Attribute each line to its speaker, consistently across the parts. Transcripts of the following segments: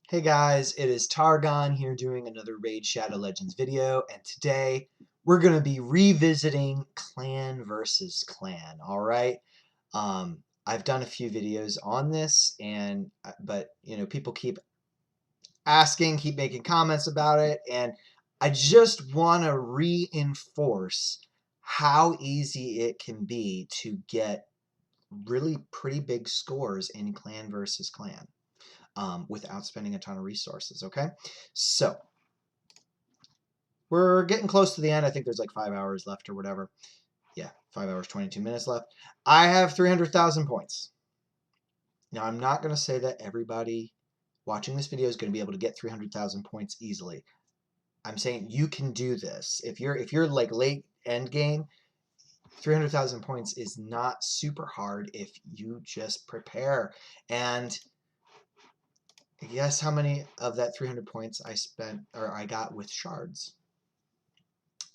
Speaker 1: Hey guys, it is Targon here doing another Raid Shadow Legends video, and today we're going to be revisiting clan versus clan, alright? I've done a few videos on this, but people keep asking, keep making comments about it, and I just want to reinforce how easy it can be to get really pretty big scores in clan versus clan. Without spending a ton of resources, okay? So, we're getting close to the end. I think there's like 5 hours left or whatever. Yeah, 5 hours, 22 minutes left. I have 300,000 points. Now, I'm not going to say that everybody watching this video is going to be able to get 300,000 points easily. I'm saying you can do this. If you're like late end game, 300,000 points is not super hard if you just prepare. And guess how many of that 300 points I got with shards?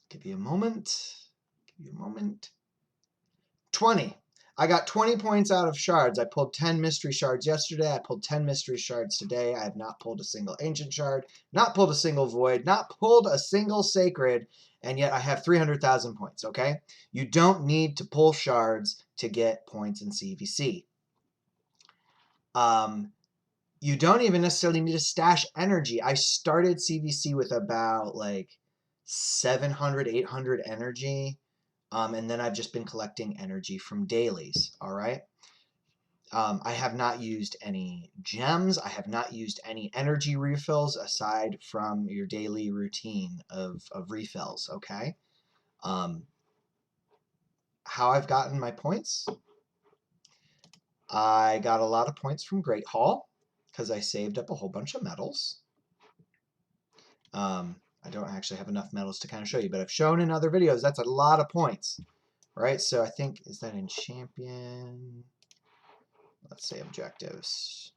Speaker 1: Give you a moment. 20. I got 20 points out of shards. I pulled 10 mystery shards yesterday. I pulled 10 mystery shards today. I have not pulled a single ancient shard, not pulled a single void, not pulled a single sacred, and yet I have 300,000 points, okay? You don't need to pull shards to get points in CVC. You don't even necessarily need to stash energy. I started CVC with about like 700, 800 energy. And then I've just been collecting energy from dailies, all right? I have not used any gems. I have not used any energy refills aside from your daily routine of refills, okay? How I've gotten my points? I got a lot of points from Great Hall because I saved up a whole bunch of medals. I don't actually have enough medals to kind of show you, but I've shown in other videos that's a lot of points, right? So I think, is that in champion? Let's say objectives.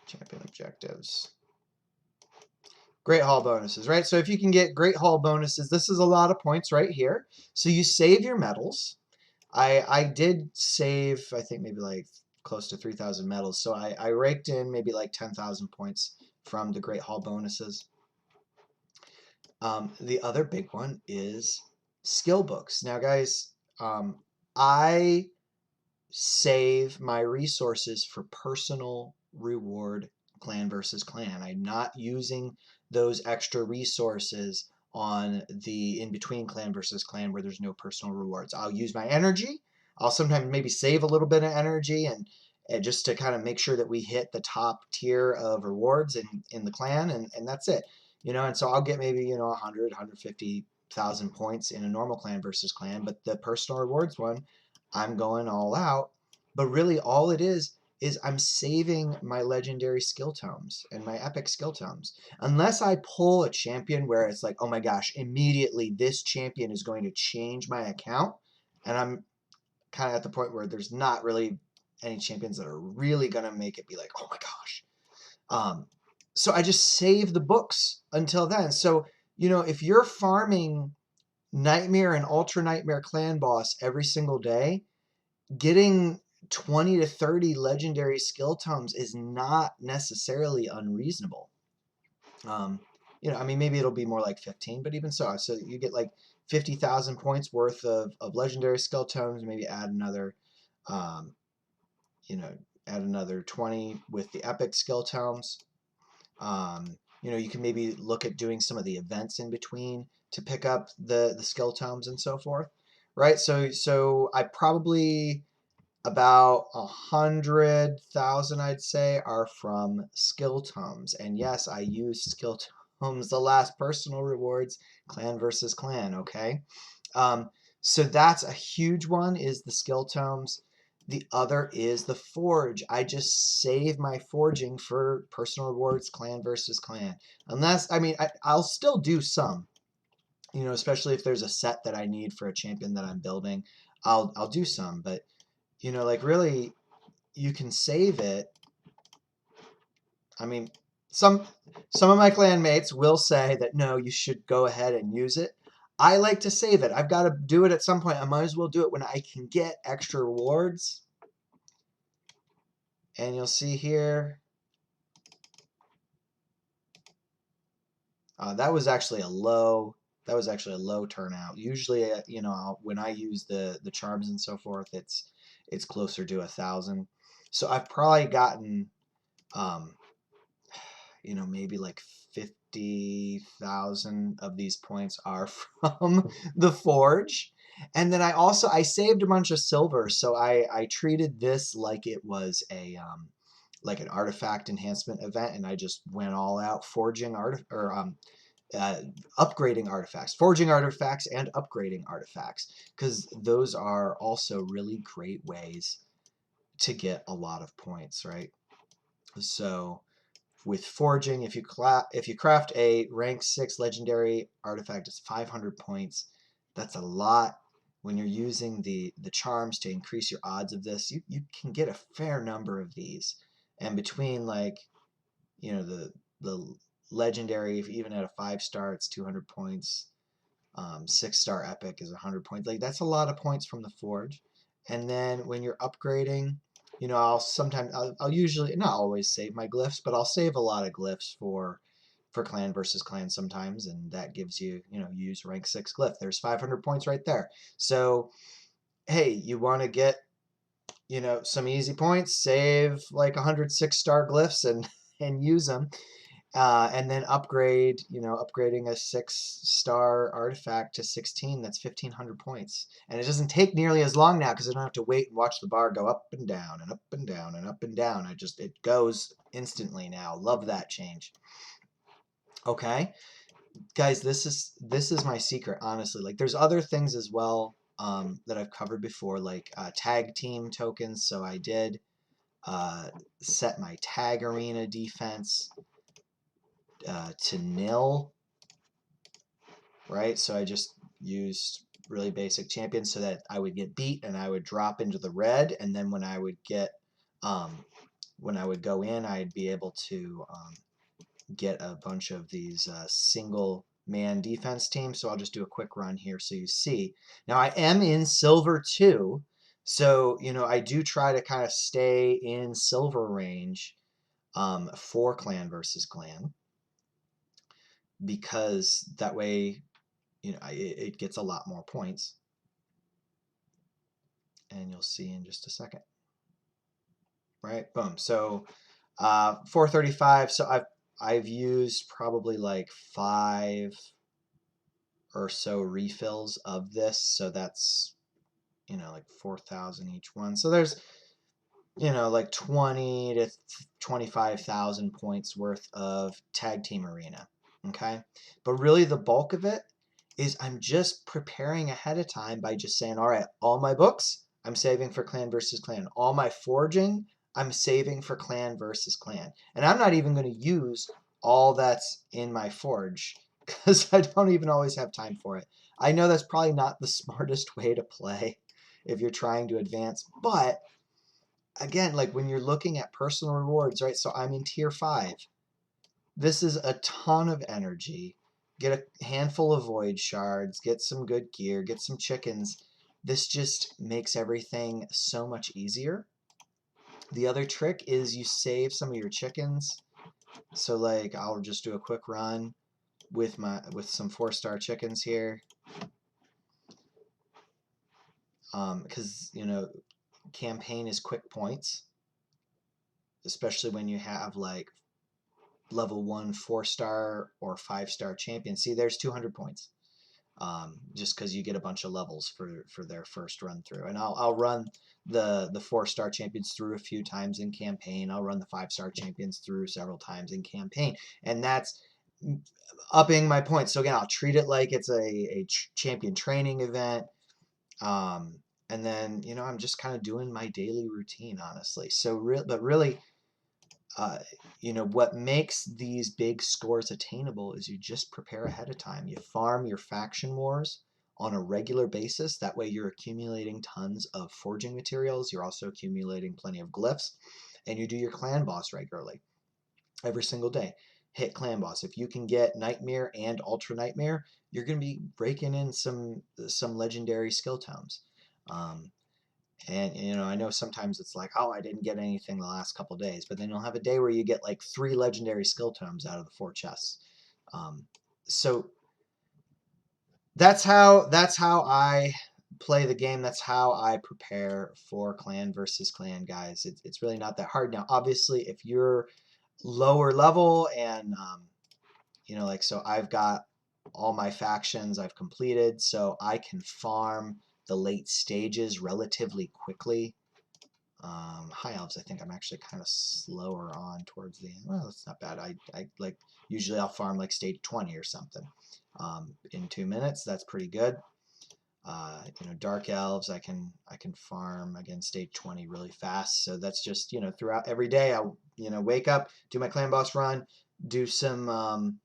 Speaker 1: Champion objectives. Great Hall bonuses, right? So if you can get Great Hall bonuses, this is a lot of points right here. So you save your medals. I did save, I think maybe like close to 3,000 medals. So I raked in maybe like 10,000 points from the Great Hall bonuses. The other big one is skill books. Now, guys, I save my resources for personal reward clan versus clan. I'm not using those extra resources on the in-between clan versus clan where there's no personal rewards. I'll use my energy. I'll sometimes maybe save a little bit of energy and just to kind of make sure that we hit the top tier of rewards in the clan, and that's it. And so I'll get maybe 100, 150,000 points in a normal clan versus clan, but the personal rewards one, I'm going all out. But really all it is I'm saving my legendary skill tomes and my epic skill tomes. Unless I pull a champion where it's like, oh my gosh, immediately this champion is going to change my account, and I'm kind of at the point where there's not really any champions that are really going to make it be like, oh my gosh. So I just save the books until then. So, if you're farming Nightmare and Ultra Nightmare Clan Boss every single day, getting 20 to 30 legendary skill tomes is not necessarily unreasonable. I mean, maybe it'll be more like 15, but even so you get like 50,000 points worth of legendary skill tomes, maybe add another, add another 20 with the epic skill tomes. You can maybe look at doing some of the events in between to pick up the skill tomes and so forth, right? So I probably about 100,000, I'd say, are from skill tomes. And yes, I use skill tomes, the last personal rewards, clan versus clan, okay? So that's a huge one, is the skill tomes. The other is the forge. I just save my forging for personal rewards, clan versus clan. Unless, I mean, I'll still do some, especially if there's a set that I need for a champion that I'm building. I'll do some, but like really, you can save it. I mean, some of my clan mates will say that no, you should go ahead and use it. I like to save it. I've got to do it at some point. I might as well do it when I can get extra rewards. And you'll see here, That was actually a low. That was actually a low turnout. Usually, when I use the charms and so forth, it's closer to 1,000. So I've probably gotten, um, maybe like 50,000 of these points are from the forge. And then I saved a bunch of silver, so I treated this like it was a like an artifact enhancement event, and I just went all out forging uh, upgrading artifacts, forging artifacts, and upgrading artifacts, because those are also really great ways to get a lot of points, right? So with forging, if you craft a rank 6 legendary artifact, it's 500 points. That's a lot. When you're using the charms to increase your odds of this, you can get a fair number of these. And between like, the legendary, if even at a 5-star, it's 200 points. 6-star epic is 100 points. Like, that's a lot of points from the forge. And then when you're upgrading, I'll usually, not always, save my glyphs, but I'll save a lot of glyphs for clan versus clan sometimes, and that gives you, use rank 6 glyph. There's 500 points right there. So hey, you want to get, some easy points, save like 106-star glyphs and and use them. And then upgrading a 6-star artifact to 16, that's 1,500 points. And it doesn't take nearly as long now because I don't have to wait and watch the bar go up and down and up and down and up and down. It goes instantly now. Love that change. Okay, guys, this is my secret, honestly. Like, there's other things as well that I've covered before, like tag team tokens. So I did set my tag arena defense to nil, right? So I just used really basic champions so that I would get beat and I would drop into the red, and then when I would go in, I'd be able to get a bunch of these single man defense teams. So I'll just do a quick run here so you see. Now I am in silver 2, so I do try to kind of stay in silver range for clan versus clan, because that way it gets a lot more points, and you'll see in just a second. Right, boom. So 435. So I've used probably like 5 or so refills of this, so that's like 4,000 each one. So there's like 20 to 25,000 points worth of tag team arena. Okay, but really the bulk of it is I'm just preparing ahead of time by just saying, all right, all my books I'm saving for clan versus clan, all my forging I'm saving for clan versus clan, and I'm not even going to use all that's in my forge because I don't even always have time for it. I know that's probably not the smartest way to play if you're trying to advance, but again, like when you're looking at personal rewards, right? So I'm in tier 5. This is a ton of energy. Get a handful of void shards, get some good gear, get some chickens. This just makes everything so much easier. The other trick is you save some of your chickens. So like I'll just do a quick run with some 4-star chickens here. Because campaign is quick points, especially when you have like level 1 4-star or 5-star champion. See, there's 200 points, just because you get a bunch of levels for their first run through. And I'll run the 4-star champions through a few times in campaign. I'll run the 5-star champions through several times in campaign, and that's upping my points. So again, I'll treat it like it's a champion training event. And then I'm just kind of doing my daily routine, honestly. But really, what makes these big scores attainable is you just prepare ahead of time. You farm your faction wars on a regular basis. That way you're accumulating tons of forging materials. You're also accumulating plenty of glyphs. And you do your clan boss regularly. Every single day. Hit clan boss. If you can get Nightmare and Ultra Nightmare, you're going to be breaking in some legendary skill tomes. And I know sometimes it's like, oh, I didn't get anything the last couple days, but then you'll have a day where you get like 3 legendary skill tomes out of the 4 chests. So that's how I play the game. That's how I prepare for clan versus clan, guys. It's really not that hard. Now, obviously, if you're lower level and like, so I've got all my factions I've completed, so I can farm the late stages relatively quickly. High elves, I think I'm actually kind of slower on towards the end. Well, it's not bad. I like, usually I'll farm like stage 20 or something in 2 minutes. That's pretty good. Dark elves, I can farm again stage 20 really fast. So that's just, throughout every day I wake up, do my clan boss run, do some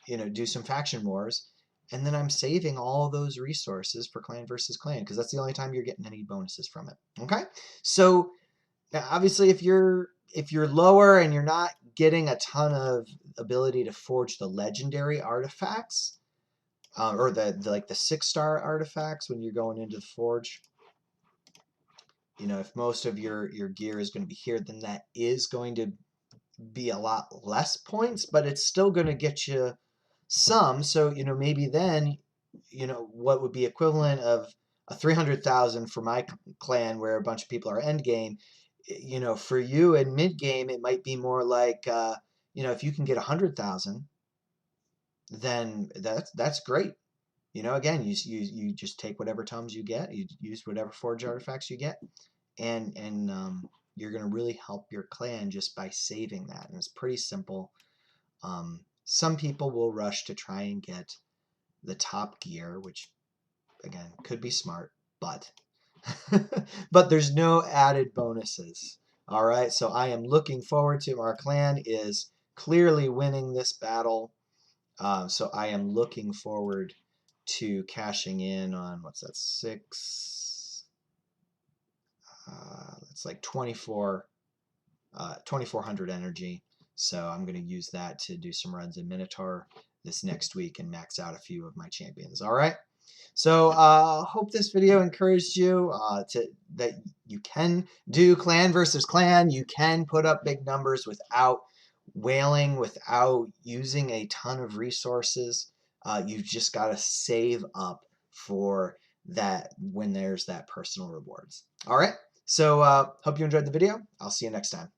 Speaker 1: do some faction wars, and then I'm saving all those resources for clan versus clan because that's the only time you're getting any bonuses from it. Okay, so now obviously if you're lower and you're not getting a ton of ability to forge the legendary artifacts, or the like the 6-star artifacts when you're going into the forge, if most of your gear is going to be here, then that is going to be a lot less points, but it's still going to get you some. So maybe then what would be equivalent of a 300,000 for my clan where a bunch of people are end game, for you in mid game it might be more like if you can get 100,000, then that's great. Again, you just take whatever tomes you get, you use whatever forge artifacts you get, and you're going to really help your clan just by saving that. And it's pretty simple. Some people will rush to try and get the top gear, which again could be smart, but but there's no added bonuses. All right, so I am looking forward to, our clan is clearly winning this battle. So I am looking forward to cashing in on, what's that, 6, it's like 2400 energy. So I'm going to use that to do some runs in Minotaur this next week and max out a few of my champions. All right. So hope this video encouraged you that you can do clan versus clan. You can put up big numbers without whaling, without using a ton of resources. You've just got to save up for that when there's that personal rewards. All right. So hope you enjoyed the video. I'll see you next time.